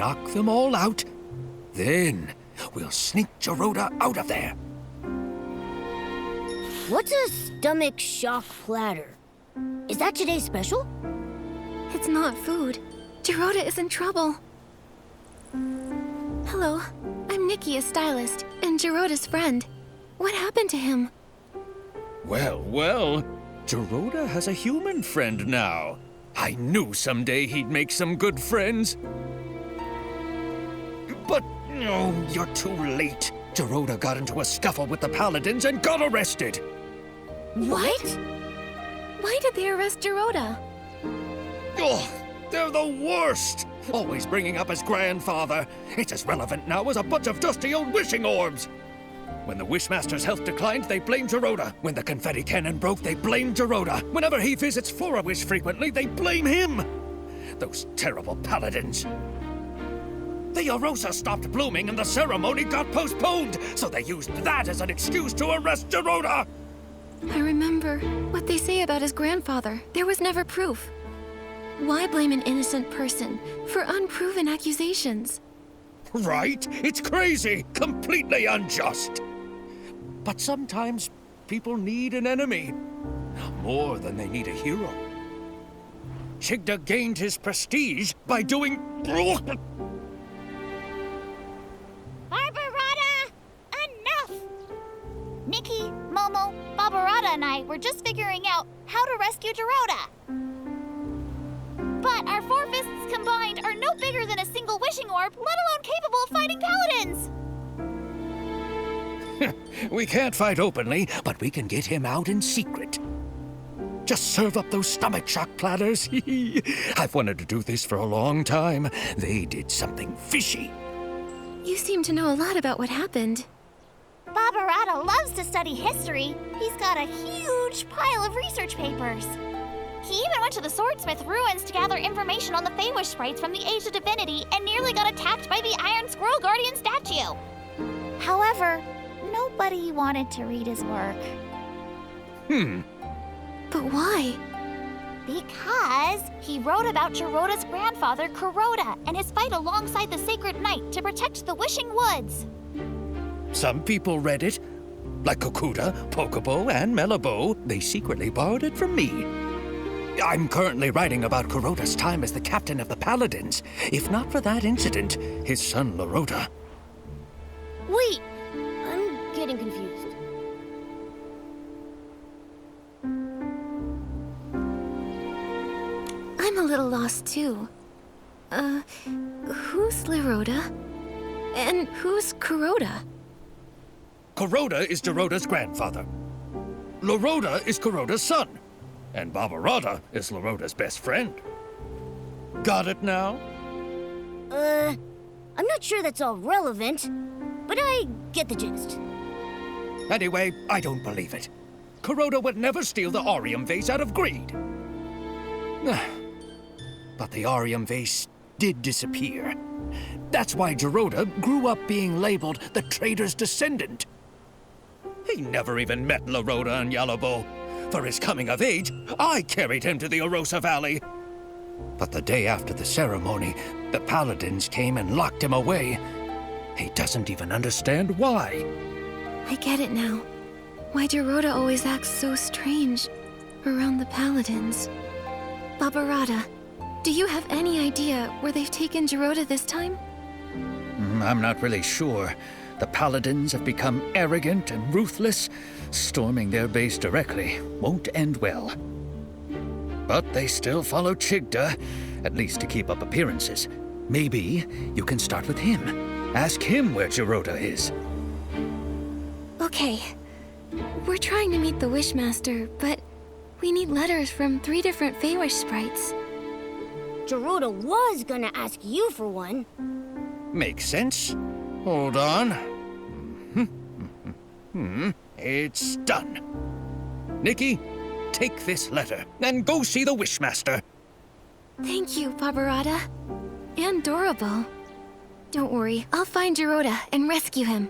knock them all out. Then we'll sneak Geroda out of there. What's a stomach shock platter? Is that today's special? It's not food. Geroda is in trouble. Hello, I'm Nikki, a stylist, and Geroda's friend. What happened to him? Well, Geroda has a human friend now. I knew someday he'd make some good friends. But, no, you're too late. Geroda got into a scuffle with the Paladins and got arrested. What? Why did they arrest Geroda? Oh, they're the worst! Always bringing up his grandfather. It's as relevant now as a bunch of dusty old wishing orbs. When the Wishmaster's health declined, they blamed Geroda. When the confetti cannon broke, they blamed Geroda. Whenever he visits For-A-Wish frequently, they blame him. Those terrible Paladins. The Arosa stopped blooming and the ceremony got postponed, so they used that as an excuse to arrest Geroda. I remember what they say about his grandfather. There was never proof. Why blame an innocent person for unproven accusations? Right? It's crazy, completely unjust. But sometimes people need an enemy, more than they need a hero. Chigda gained his prestige by doing... Barbarata! Enough! Nikki, Momo, Barbarata and I were just figuring out how to rescue Geroda. But our four fists combined are no bigger than a single wishing orb, let alone capable of fighting paladins! We can't fight openly, but we can get him out in secret. Just serve up those stomach shock platters. I've wanted to do this for a long time. They did something fishy. You seem to know a lot about what happened. Barbarata loves to study history. He's got a huge pile of research papers. He even went to the Swordsmith ruins to gather information on the Feywish sprites from the Age of Divinity and nearly got attacked by the Iron Squirrel Guardian statue. However, nobody wanted to read his work. But why? Because he wrote about Geroda's grandfather, Kuroda, and his fight alongside the Sacred Knight to protect the Wishing Woods. Some people read it. Like Kokuda, Pokobo, and Melabo, they secretly borrowed it from me. I'm currently writing about Kuroda's time as the captain of the Paladins. If not for that incident, his son Lorota. Wait, I'm getting confused. I'm a little lost too. Who's Lorota? And who's Kuroda? Kuroda is Geroda's grandfather. Lorota is Kuroda's son. And Barbarata is Lorota's best friend. Got it now? I'm not sure that's all relevant, but I get the gist. Anyway, I don't believe it. Kuroda would never steal the Aurium vase out of greed. But the Aurium vase did disappear. That's why Geroda grew up being labeled the traitor's descendant. He never even met Lorota and Yalabo. For his coming of age, I carried him to the Arosa Valley. But the day after the ceremony, the Paladins came and locked him away. He doesn't even understand why. I get it now. Why Geroda always acts so strange around the Paladins. Barbarata, do you have any idea where they've taken Geroda this time? I'm not really sure. The Paladins have become arrogant and ruthless. Storming their base directly won't end well. But they still follow Chigda, at least to keep up appearances. Maybe you can start with him. Ask him where Geroda is. Okay. We're trying to meet the Wishmaster, but we need letters from 3 different Feywish sprites. Geroda was gonna ask you for one. Makes sense. Hold on. It's done. Nikki, take this letter and go see the Wishmaster. Thank you, Barbarata. And Dorable. Don't worry, I'll find Geroda and rescue him.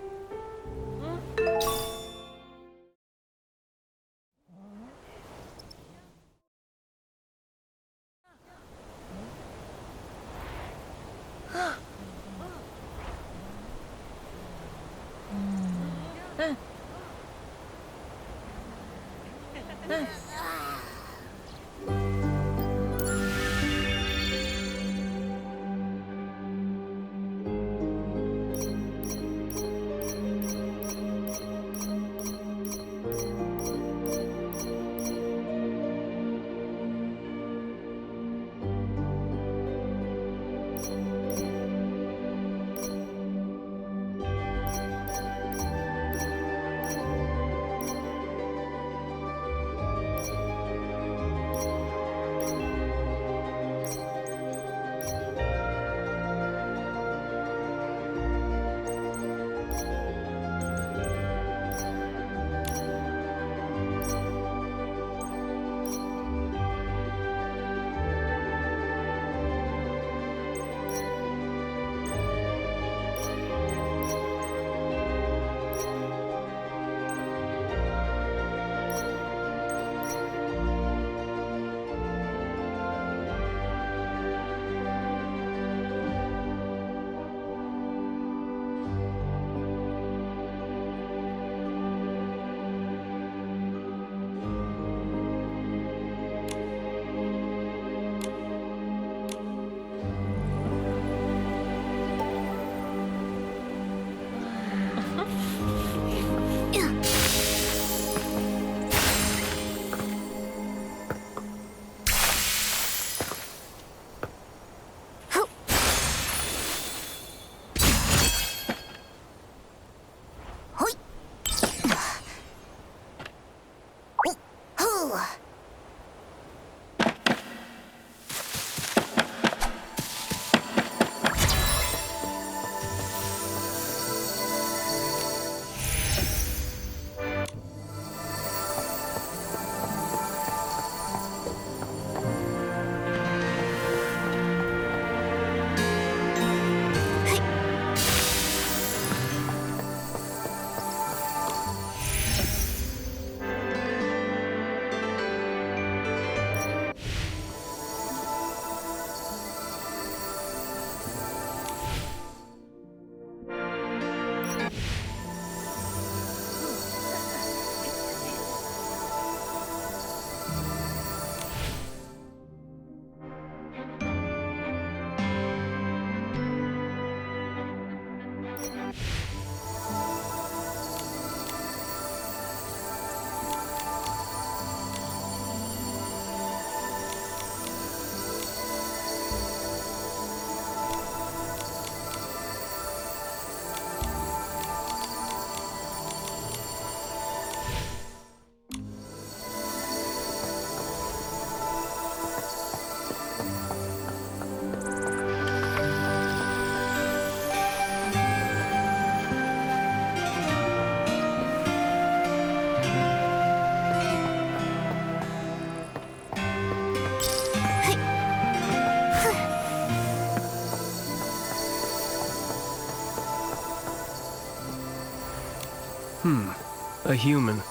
A human.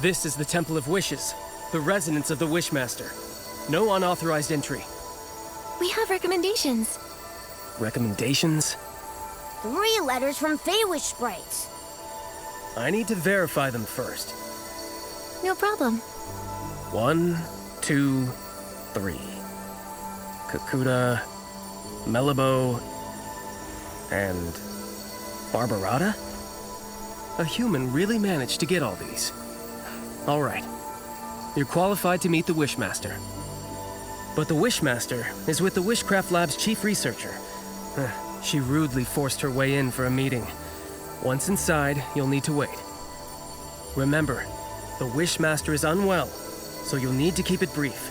This is the Temple of Wishes, the residence of the Wishmaster. No unauthorized entry. We have recommendations. Recommendations? 3 letters from Feywish sprites. I need to verify them first. No problem. 1, 2, 3. Kakuta, Melabo, and Barbarata? A human really managed to get all these. All right. You're qualified to meet the Wishmaster. But the Wishmaster is with the Wishcraft Lab's chief researcher. She rudely forced her way in for a meeting. Once inside, you'll need to wait. Remember, the Wishmaster is unwell, so you'll need to keep it brief.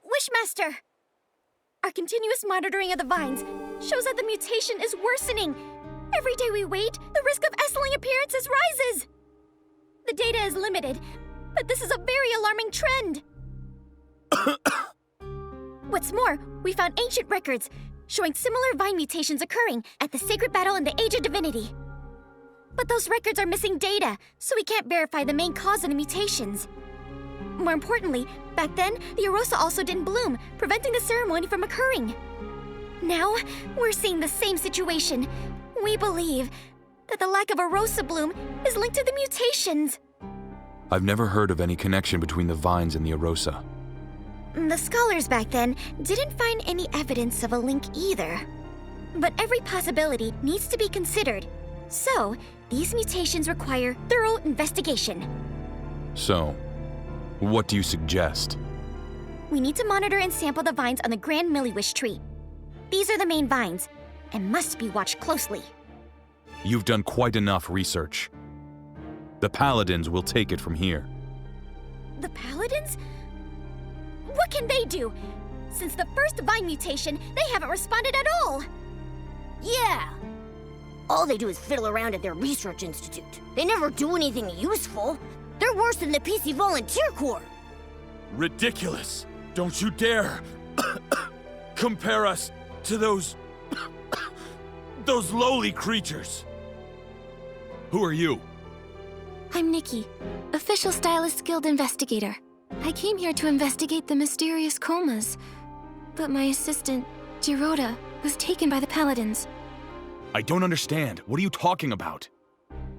Wishmaster! Our continuous monitoring of the vines shows that the mutation is worsening. Every day we wait, the risk of Essling appearances rises. The data is limited, but this is a very alarming trend. What's more, we found ancient records showing similar vine mutations occurring at the Sacred Battle in the Age of Divinity. But those records are missing data, so we can't verify the main cause of the mutations. More importantly, back then, the Arosa also didn't bloom, preventing the ceremony from occurring. Now, we're seeing the same situation. We believe that the lack of Arosa bloom is linked to the mutations. I've never heard of any connection between the vines and the Arosa. The scholars back then didn't find any evidence of a link either. But every possibility needs to be considered. So, these mutations require thorough investigation. So, what do you suggest? We need to monitor and sample the vines on the Grand Milliwish tree. These are the main vines, and must be watched closely. You've done quite enough research. The Paladins will take it from here. The Paladins? What can they do? Since the first vine mutation, they haven't responded at all. Yeah. All they do is fiddle around at their research institute. They never do anything useful. They're worse than the PC Volunteer Corps. Ridiculous! Don't you dare compare us to those lowly creatures! Who are you? I'm Nikki, Official Stylist Guild Investigator. I came here to investigate the mysterious comas. But my assistant, Jiroda, was taken by the Paladins. I don't understand. What are you talking about?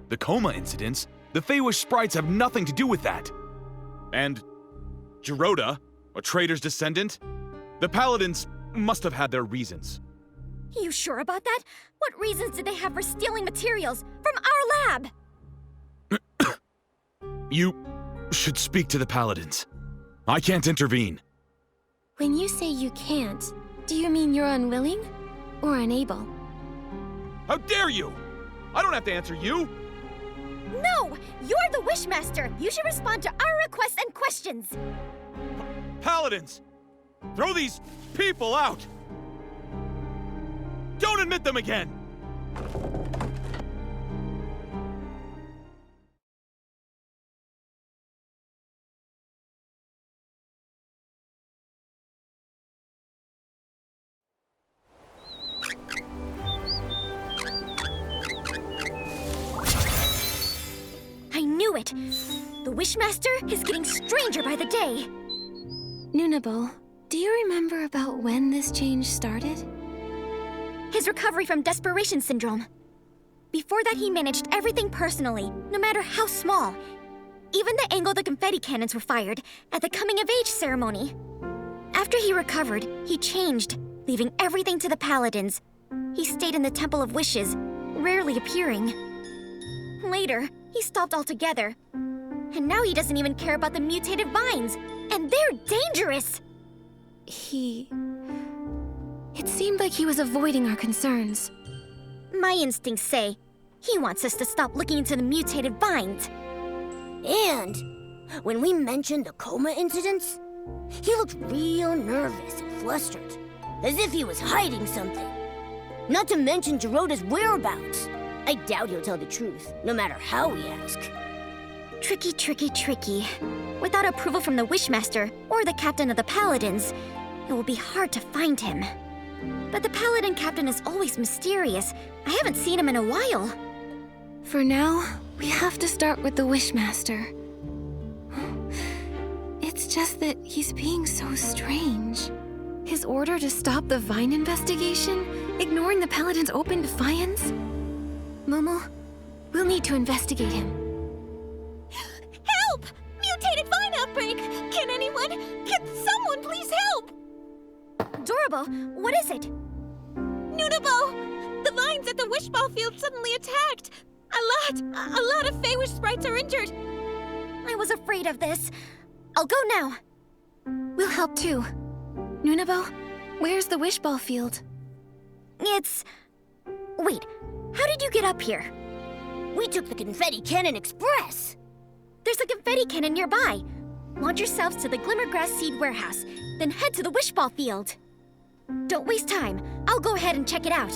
The coma incidents? The Feywish sprites have nothing to do with that. And Jiroda, a traitor's descendant? The Paladins must have had their reasons. You sure about that? What reasons did they have for stealing materials from our lab? You should speak to the Paladins. I can't intervene. When you say you can't, do you mean you're unwilling or unable? How dare you! I don't have to answer you! No! You're the Wishmaster! You should respond to our requests and questions! Paladins! Throw these people out! Don't admit them again! I knew it! The Wishmaster is getting stranger by the day! Nunable, do you remember about when this change started? His recovery from desperation syndrome. Before that, he managed everything personally, no matter how small. Even the angle the confetti cannons were fired at the coming-of-age ceremony. After he recovered, he changed, leaving everything to the Paladins. He stayed in the Temple of Wishes, rarely appearing. Later, he stopped altogether. And now he doesn't even care about the mutated vines. And they're dangerous! It seemed like he was avoiding our concerns. My instincts say he wants us to stop looking into the mutated vines. And when we mentioned the coma incidents, he looked real nervous and flustered, as if he was hiding something. Not to mention Jiroda's whereabouts. I doubt he'll tell the truth, no matter how we ask. Tricky, tricky, tricky. Without approval from the Wishmaster or the captain of the Paladins, it will be hard to find him. But the Paladin captain is always mysterious. I haven't seen him in a while. For now, we have to start with the Wishmaster. It's just that he's being so strange. His order to stop the Vine investigation, ignoring the Paladin's open defiance? Momo, we'll need to investigate him. Help! Mutated vine outbreak! Can someone please help? Dorabo, what is it? Nunabo! The vines at the Wishball Field suddenly attacked! A lot of Feywish sprites are injured! I was afraid of this. I'll go now. We'll help too. Nunabo, where's the Wishball Field? Wait, how did you get up here? We took the Confetti Cannon Express. There's a confetti cannon nearby. Launch yourselves to the Glimmergrass Seed Warehouse, then head to the Wishball Field. Don't waste time. I'll go ahead and check it out.